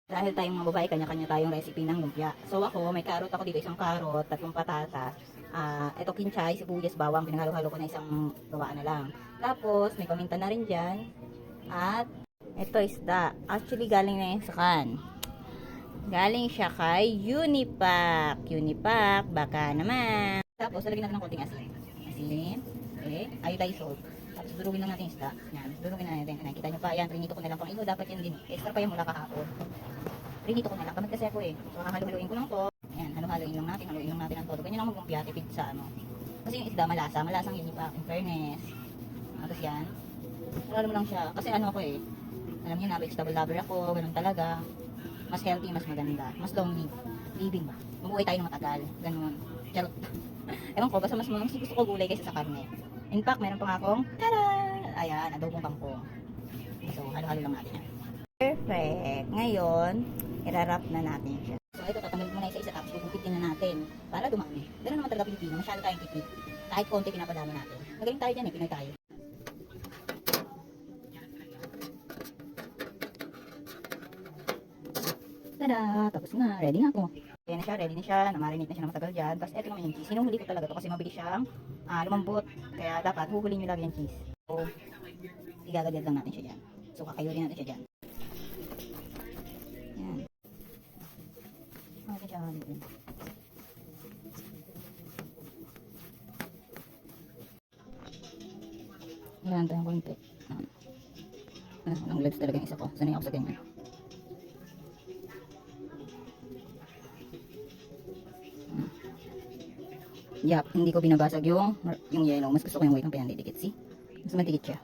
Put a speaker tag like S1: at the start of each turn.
S1: Dahil tayong mga babae, kanya-kanya tayong recipe ng lumpia. So ako, may carrot ako dito, isang carrot, 3 patatas. Ito kinchay, sibuyas, bawang, pinaghalo-halo ko na isang gawaan na lang. Tapos, may paminta na rin dyan. At, ito isda. Actually, galing na yan sa can. Galing siya kay Unipack. Unipack, baka naman. Tapos, lalagyan natin ng konting asin. Asin, okay, iodized salt. Tapos, durugin lang natin yung isda. Yan, durugin na natin. Nakikita nyo pa, yan, rinito ko na lang pang ilo. Dapat yan din. Extra pa yan mula kahapon. Rinito ko na lang. Kamad kasi ako eh. So, halo-haloin ko lang to. Ayan, halo-haloin lang natin. Haloin lang natin ang todo. Ganyan lang mag-lumpia, tipid sa ano. Kasi yung isda, malasa. Malasang Unipack. In fairness. Tapos yan. Halo mo lang siya. Kasi ano ako eh. Alam niyo na, vegetable lover ako. Ganun talaga. Mas healthy, mas maganda. Mas long living ba? Mabuhay tayo ng matagal. Ganun. Charot. Ewan ko, basta mas gusto ko gulay kaysa sa karne. In fact, meron pa nga akong, tada! Ayan, adobong kangkong. So, halo-halo lang natin yan. Perfect. Ngayon, irarap na natin siya. So, ito, tatanggalin mo na isa-isa tapos gugupitin na natin para dumami. Ganun naman talaga Pilipino. Masyado tayong tipid. Kahit konti pinapadami natin. Magaling tayo dyan eh, Pinoy tayo. Tada! Tapos na. Ready na ako. Ayan na siya, ready na siya. Namarinate na siya ng matagal dyan. Tapos eto naman yung cheese. Sinuhuli ko talaga to kasi mabilis siyang lumambot. Kaya dapat huhulin nyo lagi yung cheese. So, igagagad lang natin siya dyan. So, kakayurin natin siya dyan. Ayan. Natin siya haluin. Ilan tayong konti. Ang legs talaga yung isa ko. Sanay ako sa ganyan. Yup, hindi ko binabasag yung yellow. Mas gusto ko yung white ng pinandidikit. See? Mas madikit siya.